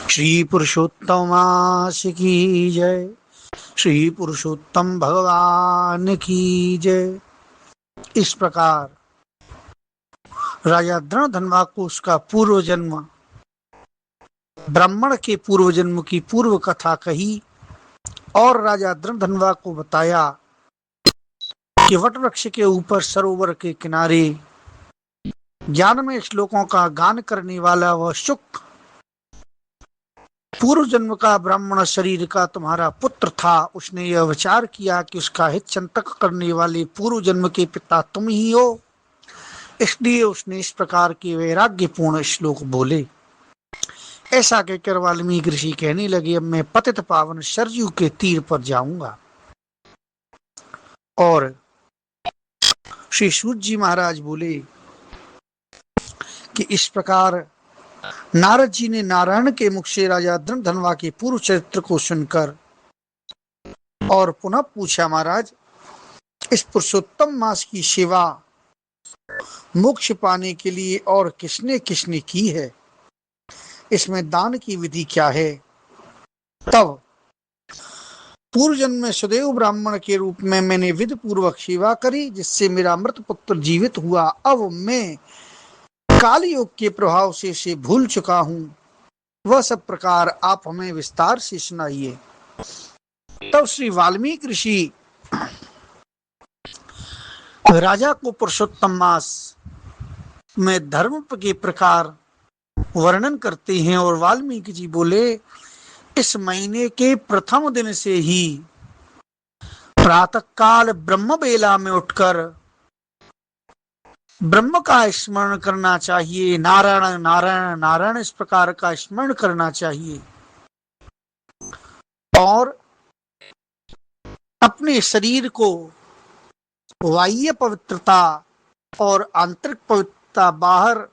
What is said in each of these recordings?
श्री पुरुषोत्तम मास की जय। श्री पुरुषोत्तम भगवान की जय। इस प्रकार राजा धनवा को उसका पूर्व जन्म, ब्राह्मण के पूर्व जन्म की पूर्व कथा कही और राजा धनवा को बताया कि वट वृक्ष के ऊपर सरोवर के किनारे ज्ञान में श्लोकों का गान करने वाला वह शुक पूर्व जन्म का ब्राह्मण शरीर का तुम्हारा पुत्र था। उसने यह विचार किया कि उसका हित चिंतक करने वाले पूर्व जन्म के पिता तुम ही हो, इसलिए उसने इस प्रकार के वैराग्यपूर्ण श्लोक बोले। ऐसा कहकर वाल्मीकि ऋषि कहने लगे, अब मैं पतित पावन सरयू के तीर पर जाऊंगा। और श्री सूत जी महाराज बोले कि इस प्रकार नारद जी ने नारायण के मुख से राजा धनवा के पूर्व चरित्र को सुनकर और पुनः पूछा, महाराज इस पुरुषोत्तम मास की सेवा मोक्ष पाने के लिए और किसने किसने की है, इसमें दान की विधि क्या है। तब पूर्व जन्म में सुदेव ब्राह्मण के रूप में मैंने विधि पूर्वक सेवा करी, जिससे मेरा मृत पुत्र जीवित हुआ। अब मैं काल योग के प्रभाव से इसे भूल चुका हूं, वह सब प्रकार आप हमें विस्तार से सुनाइए। तब श्री वाल्मीकि ऋषि राजा को पुरुषोत्तम मास में धर्म के प्रकार वर्णन करते हैं और वाल्मीकि जी बोले, इस महीने के प्रथम दिन से ही प्रातः काल ब्रह्म बेला में उठकर ब्रह्म का स्मरण करना चाहिए, नारायण नारायण नारायण इस प्रकार का स्मरण करना चाहिए और अपने शरीर को बाह्य पवित्रता और आंतरिक पवित्रता, बाहर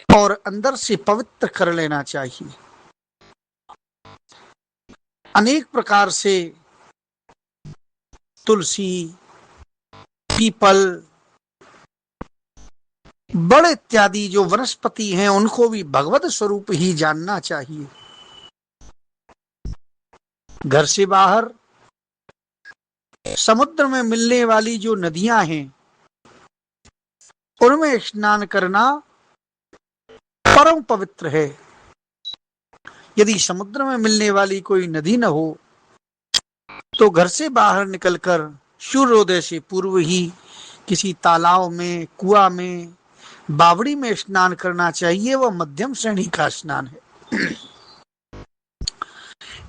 और अंदर से पवित्र कर लेना चाहिए। अनेक प्रकार से तुलसी, पीपल, बड़ इत्यादि जो वनस्पति हैं उनको भी भगवत स्वरूप ही जानना चाहिए। घर से बाहर समुद्र में मिलने वाली जो नदियां हैं उनमें स्नान करना परम पवित्र है। यदि समुद्र में मिलने वाली कोई नदी न हो तो घर से बाहर निकलकर सूर्योदय से पूर्व ही किसी तालाब में, कुआं में, बावड़ी में स्नान करना चाहिए। वह मध्यम श्रेणी का स्नान है।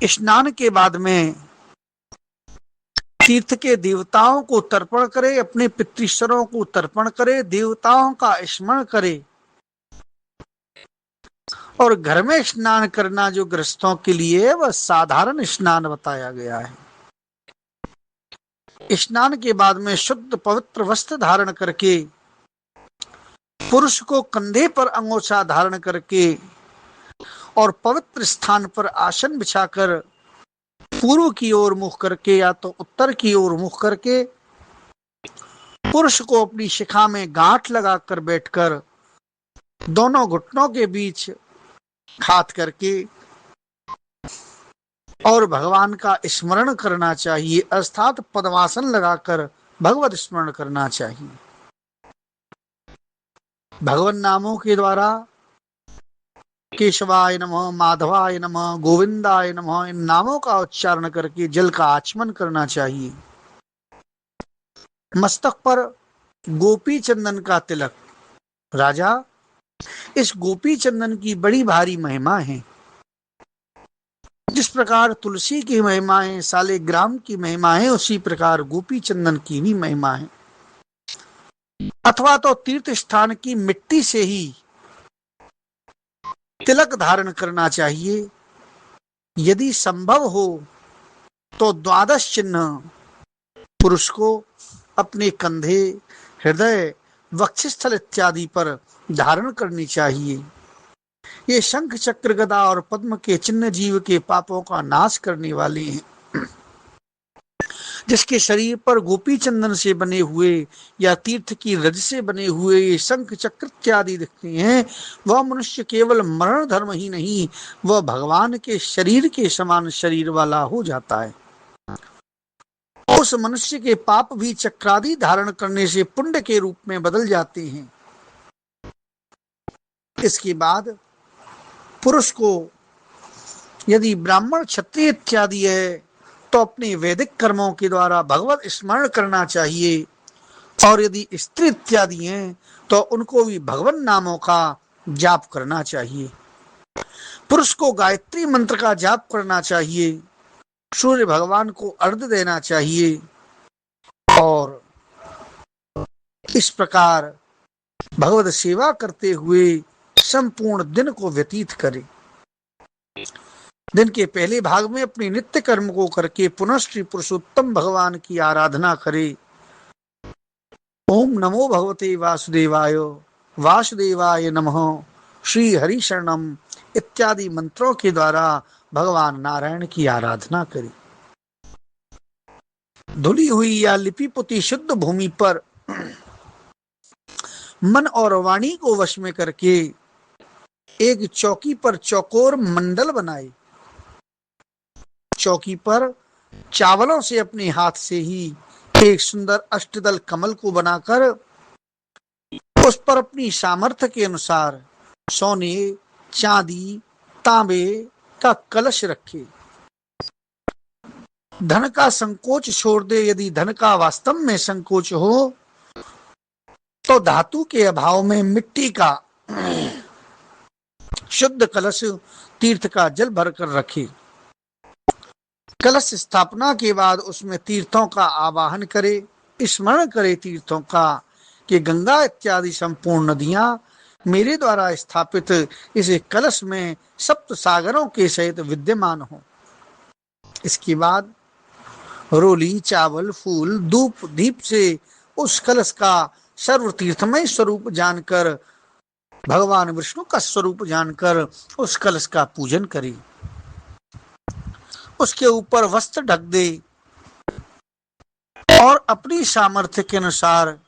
स्नान के बाद में तीर्थ के देवताओं को तर्पण करे, अपने पितृश्वरों को तर्पण करे, देवताओं का स्मरण करे और घर में स्नान करना जो गृहस्थों के लिए वह साधारण स्नान बताया गया है। स्नान के बाद में शुद्ध पवित्र वस्त्र धारण करके, पुरुष को कंधे पर अंगोछा धारण करके और पवित्र स्थान पर आसन बिछाकर पूर्व की ओर मुख करके या तो उत्तर की ओर मुख करके पुरुष को अपनी शिखा में गांठ लगाकर बैठकर दोनों घुटनों के बीच हाथ करके और भगवान का स्मरण करना चाहिए, अर्थात पद्मासन लगाकर भगवत स्मरण करना चाहिए। भगवान नामों के द्वारा केशवाय नमः, माधवाय नमः, गोविंदाय नमः इन नामों का उच्चारण करके जल का आचमन करना चाहिए। मस्तक पर गोपी चंदन का तिलक। राजा इस गोपी चंदन की बड़ी भारी महिमा है। जिस प्रकार तुलसी की महिमा है, सालिग्राम की महिमा है, उसी प्रकार गोपी चंदन की भी महिमा है। अथवा तो तीर्थ स्थान की मिट्टी से ही तिलक धारण करना चाहिए। यदि संभव हो तो 12 चिन्ह पुरुष को अपने कंधे, हृदय, वक्षस्थल इत्यादि पर धारण करनी चाहिए। ये शंख, चक्र, गदा और पद्म के चिन्ह जीव के पापों का नाश करने वाले हैं। जिसके शरीर पर गोपी चंदन से बने हुए या तीर्थ की रज से बने हुए शंख चक्र इत्यादि दिखते हैं, वह मनुष्य केवल मरण धर्म ही नहीं, वह भगवान के शरीर के समान शरीर वाला हो जाता है। उस मनुष्य के पाप भी चक्रादि धारण करने से पुण्य के रूप में बदल जाते हैं। इसके बाद पुरुष को यदि ब्राह्मण क्षत्रिय इत्यादि है तो अपने वैदिक कर्मों के द्वारा भगवत स्मरण करना चाहिए, और यदि स्त्री इत्यादि हैं तो उनको भी भगवान नामों का जाप करना चाहिए। पुरुष को गायत्री मंत्र का जाप करना चाहिए, सूर्य भगवान को अर्घ्य देना चाहिए, और इस प्रकार भगवत सेवा करते हुए संपूर्ण दिन को व्यतीत करे। दिन के पहले भाग में अपने नित्य कर्म को करके पुनः श्री पुरुषोत्तम भगवान की आराधना करे। ओम नमो भगवते वासुदेवाय, वासुदेवाय नमः, श्री हरि शरणम इत्यादि मंत्रों के द्वारा भगवान नारायण की आराधना करे। धुली हुई या लिपि पुती शुद्ध भूमि पर मन और वाणी को वश में करके एक चौकी पर चौकोर मंडल बनाए। चौकी पर चावलों से अपने हाथ से ही एक सुंदर अष्टदल कमल को बनाकर उस पर अपनी सामर्थ्य के अनुसार सोने, चांदी, तांबे का कलश रखे। धन का संकोच छोड़ दे। यदि धन का वास्तव में संकोच हो तो धातु के अभाव में मिट्टी का शुद्ध कलश तीर्थ का जल भरकर रखे। कलश स्थापना के बाद उसमें तीर्थों का आवाहन करे, स्मरण करे तीर्थों का कि गंगा इत्यादि संपूर्ण नदियां मेरे द्वारा स्थापित इस कलश में सप्त सागरों के सहित विद्यमान हो। इसके बाद रोली, चावल, फूल, धूप, दीप से उस कलश का सर्व तीर्थमय स्वरूप जानकर, भगवान विष्णु का स्वरूप जानकर उस कलश का पूजन करे। उसके ऊपर वस्त्र ढक दे और अपनी सामर्थ्य के अनुसार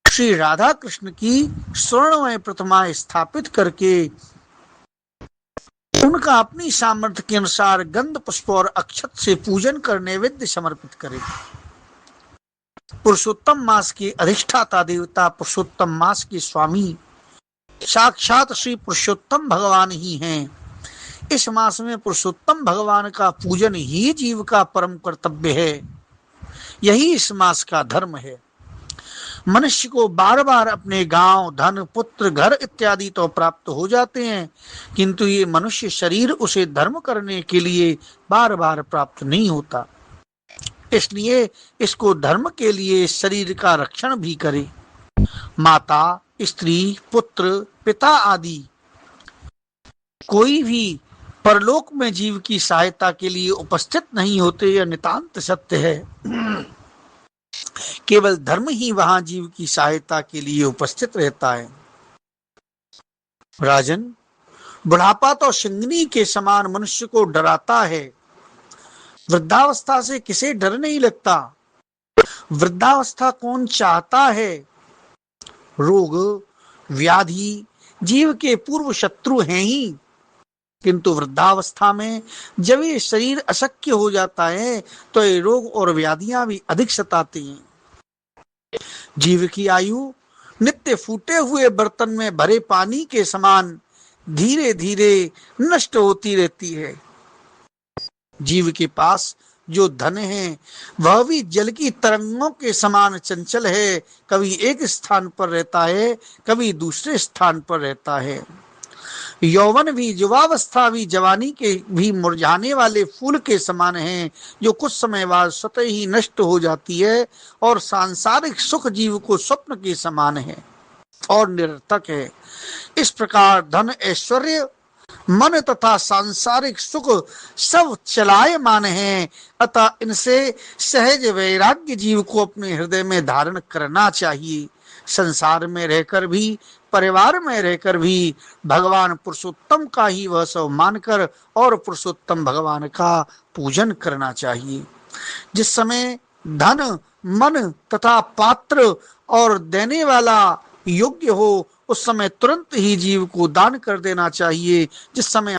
श्री राधा कृष्ण की स्वर्णमय प्रतिमा स्थापित करके उनका अपनी सामर्थ्य के अनुसार गंध, पुष्प और अक्षत से पूजन कर नैवेद्य समर्पित करे। पुरुषोत्तम मास के अधिष्ठाता देवता, पुरुषोत्तम मास के स्वामी साक्षात श्री पुरुषोत्तम भगवान ही हैं। इस मास में पुरुषोत्तम भगवान का पूजन ही जीव का परम कर्तव्य है। यही इस मास का धर्म है। मनुष्य को बार बार अपने गांव, धन, पुत्र, घर इत्यादि तो प्राप्त हो जाते हैं, किंतु ये मनुष्य शरीर उसे धर्म करने के लिए बार बार प्राप्त नहीं होता। इसलिए इसको धर्म के लिए शरीर का रक्षण भी करे। माता, स्त्री, पुत्र, पिता आदि कोई भी परलोक में जीव की सहायता के लिए उपस्थित नहीं होते। यह नितांत सत्य है। केवल धर्म ही वहां जीव की सहायता के लिए उपस्थित रहता है। राजन, बुढ़ापा तो शिंगनी के समान मनुष्य को डराता है। वृद्धावस्था से किसे डर नहीं लगता। वृद्धावस्था कौन चाहता है। रोग, व्याधि जीव के पूर्व शत्रु हैं ही, किंतु वृद्धावस्था में जब ये शरीर अशक्य हो जाता है तो ये रोग और व्याधियां भी अधिक सताती हैं। जीव की आयु नित्य फूटे हुए बर्तन में भरे पानी के समान धीरे धीरे नष्ट होती रहती है। जीव के पास जो धन है वह भी जल की तरंगों के समान चंचल है। कभी एक स्थान पर रहता है, कभी दूसरे स्थान पर रहता है। यौवन भी, युवावस्था भी जवानी के भी मुरझाने वाले फूल के समान है, जो कुछ समय बाद स्वतः ही नष्ट हो जाती है। और सांसारिक सुख जीव को स्वप्न के समान है और निरर्थक है। इस प्रकार धन, ऐश्वर्य, मन तथा सांसारिक सुख सब चलायमान हैं। अतः इनसे सहज वैराग्य जीव को अपने हृदय में धारण करना चाहिए। संसार में रहकर भी, परिवार में रहकर भी भगवान पुरुषोत्तम का ही वह सब मानकर और पुरुषोत्तम भगवान का पूजन करना चाहिए। जिस समय धन, मन तथा पात्र और देने वाला योग्य हो, उस समय तुरंत ही जीव को दान कर देना चाहिए। जिस समय